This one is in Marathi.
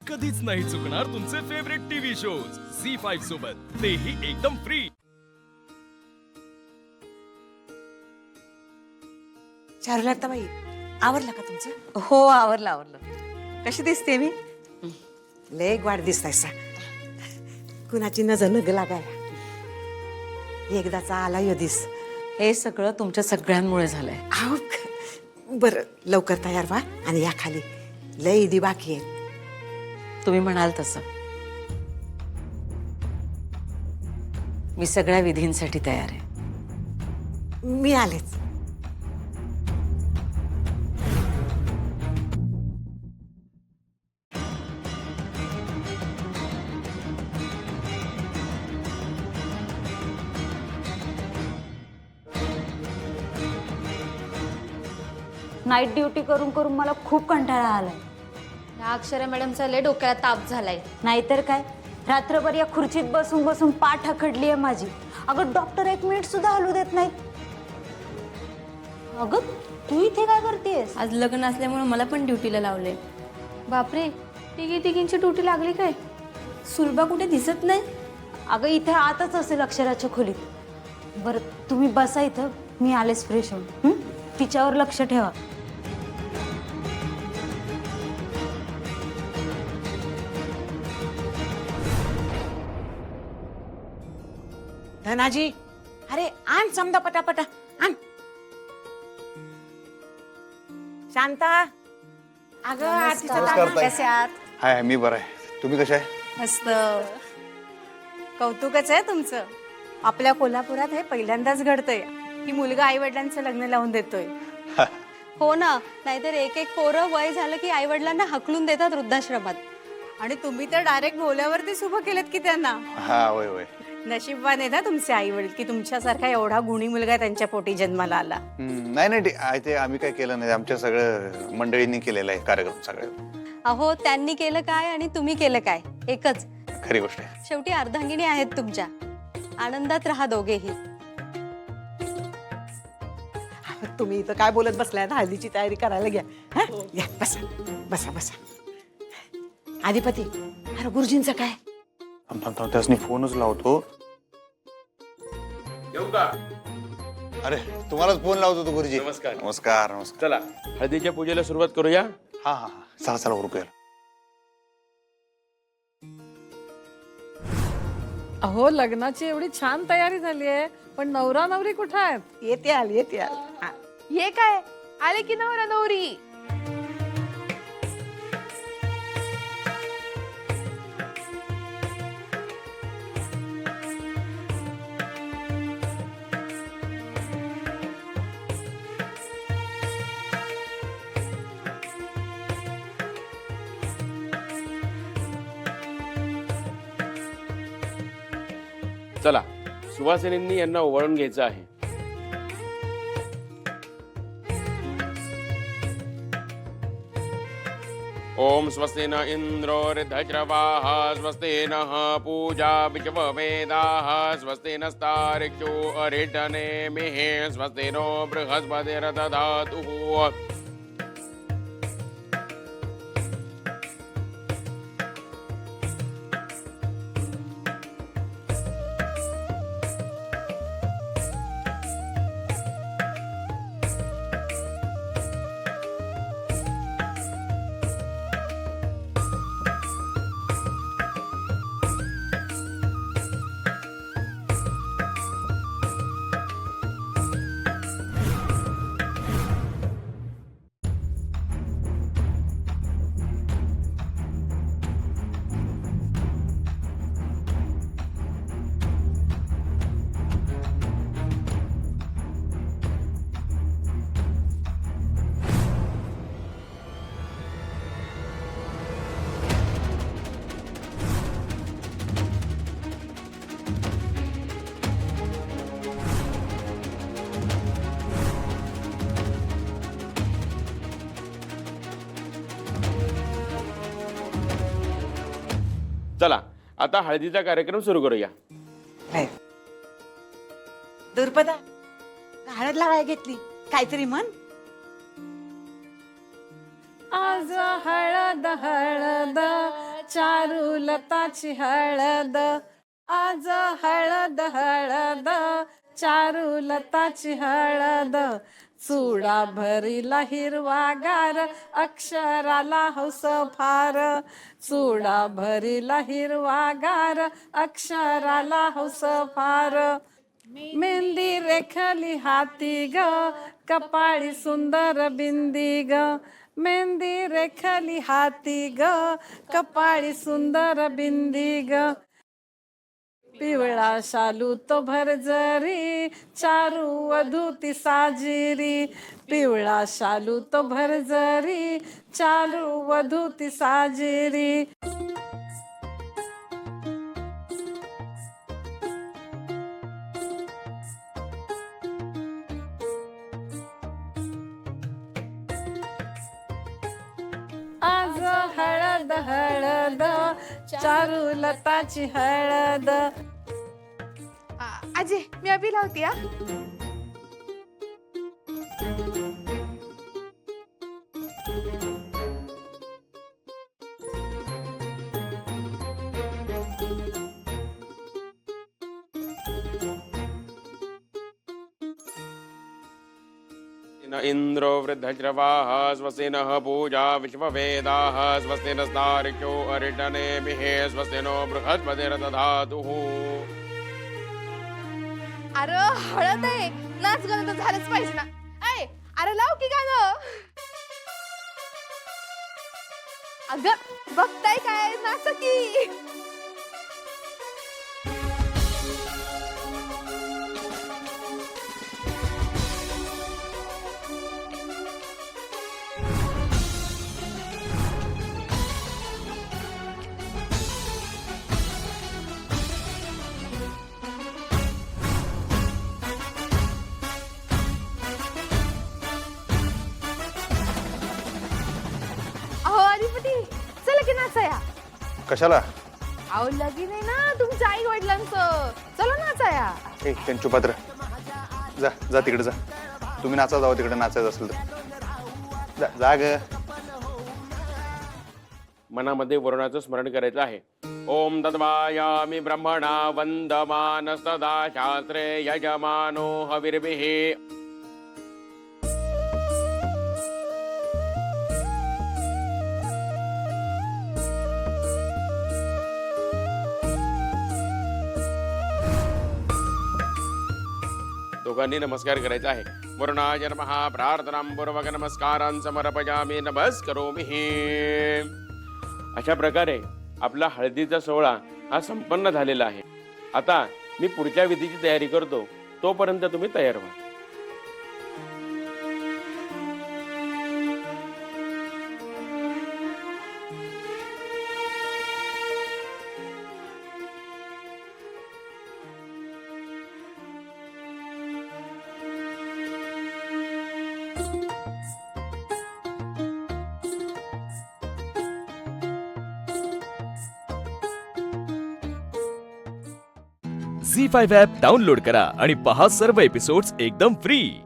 कधीच नाही चुकणार तुमचे फेवरेट टीव्ही शोज झी5 सोबत, तेही एकदम फ्री. चारुलताबाई, आवरलं का तुमचं? हो, आवरलं आवरलं. कशी दिसते मी? लय वाढ दिसतायसा. कुणाची नजर नग लागायला. एकदाचा आला यो दिस. हे सगळं तुमच्या सगळ्यांमुळे झालंय. आहो, बरं लवकर तयार व्हा आणि या खाली. लय इदी बाकी आहे. तुम्ही म्हणाल तसं. मी सगळ्या विधींसाठी तयार आहे. मी आलेच. नाईट ड्युटी करून करून मला खूप कंटाळा आलाय. या अक्षरा मॅडमचा लय डोक्याला ताप झालाय. नाहीतर काय, रात्रभर या खुर्चीत बसून बसून पाठ आखडली आहे माझी. अगं डॉक्टर 1 मिनिट सुद्धा हलू देत नाहीत. अगं तू इथे काय करतेस? आज लग्न असल्यामुळे मला पण ड्युटीला लावले. बापरे, तिघींची ड्युटी लागली काय? सुलभा कुठे दिसत नाही. अगं इथे आतच असेल अक्षराच्या खोलीत. बरं तुम्ही बसा इथं, मी आलेच फ्रेश होऊन. तिच्यावर लक्ष ठेवा. धनाजी, अरे आण समजा पटापटा आण. शांता, अगं आरतीचं नमस्कार ताट. ताई. कसे आहात? हाय, मी बरं आहे. तुम्ही कशा आहे? मस्त. कौतुकच आहे तुमचं. आपल्या कोल्हापुरात हे पहिल्यांदाच घडतंय की मुलगा आई वडिलांचं लग्न लावून देतोय. हो ना, नाहीतर एक एक पोरं वय झालं की आई वडिलांना हकलून देतात वृद्धाश्रमात. आणि तुम्ही तर डायरेक्ट भोल्यावरतीच उभं केलं की त्यांना. हा, होय होय. नशीबवान आहे ना तुमचे आई वडील की तुमच्यासारखा एवढा गुणी मुलगा त्यांच्या पोटी जन्माला आला. नाही नाही, ते आम्ही काय केलं नाही. आमच्या सगळं मंडळींनी केलेलं आहे कार्यक्रम सगळे. अहो, त्यांनी केलं काय आणि तुम्ही केलं काय एकच. खरी गोष्ट आहे. शेवटी अर्धांगिनी आहेत तुमच्या. आनंदात राहा दोघेही. तुम्ही इथं काय बोलत बसलाय ना, हळदीची तयारी करायला घ्या. हा? या बसा बसा बसा. अधिपती, अरे गुरुजींचं काय? थांब, त्यासनी फोनच लावतो. येऊ का? अरे, तुम्हालाच फोन लावतो तो गुरुजी. नमस्कार. नमस्कार नमस्कार. चला हळदीच्या पूजेला सुरुवात करूया. हा हा, चला चला उरकूया. अहो, लग्नाची एवढी छान तयारी झाली आहे, पण नवरा नवरी कुठे आहेत? येते आल येते आल. हा. हे काय आले की नवरा नवरी? चला, सुवासिनींनी यांना ओवाळून घ्यायचं आहे. ओम स्वस्ति न इंद्रो वृद्धश्रवाः स्वस्ति नः पूजा विश्ववेदाः स्वस्ति नस्तारिक्षो अरिष्टनेमिः स्वस्ति नो बृहस्पतिर्दधातु. चला आता हळदीचा कार्यक्रम सुरू करूया. आज हळद हळद चारुलताची हळद, आज हळद हळद चारुलताची हळद, चुडा भरीला हिरवागार अक्षराला हौस फार, चुडा भरीला हिरवागार अक्षराला हौस फार, मेहंदी रेखली हाती ग कपाळी सुंदर बिंदी ग, मेहंदी रेखली हाती ग कपाळी सुंदर बिंदी ग, पिवळा शालू तो भरजरी चारू वधू ती साजिरी, पिवळा शालू तो भरजरी चारू वधू ती साजिरी. आज हळद हळद चारुलताची हळद. आजी मी अभि लावती हा. इंद्रो वृद्धज्रवाः स्वस्ति नः पूजा विश्ववेदाः स्वस्ति नस्तार्क्ष्यो अरिष्टनेमिः स्वस्ति नो बृहस्पतिर्दधातुः. अरे हळद आहे, नाच गाणं तर झालंच पाहिजे ना. ऐ अरे लाव की गाणं. अगं बघताय काय, नाच की. अहो अधिपती चला की नाचाया. कशाला? अहो लगीन आहे ना तुमच्या आई वडिलांचं, चला नाचाया. ए त्यांची पात्र जा जा तिकडे जा. तुम्ही नाचा जावं तिकडे नाचायचं असेल तर जा जा ग. मनामध्ये वरुणाचं स्मरण करायचं आहे. ओम तद्वायामि ब्रह्मणा वंदमानस्तदा शास्त्रे यजमानो हविर्भिः. दोघांनी नमस्कार करायचा आहे. वरुणाय नमः प्रार्थनां पूर्वक नमस्कारान् समर्पयामि नमस्करोमि. अशा प्रकारे आपला हळदीचा सोहळा हा संपन्न झालेला आहे. आता मी पुढच्या विधीची तयारी करतो, तोपर्यंत तुम्ही तयार व्हा. झी5 ॲप डाउनलोड करा आणि पहा सर्व एपिसोड्स एकदम फ्री.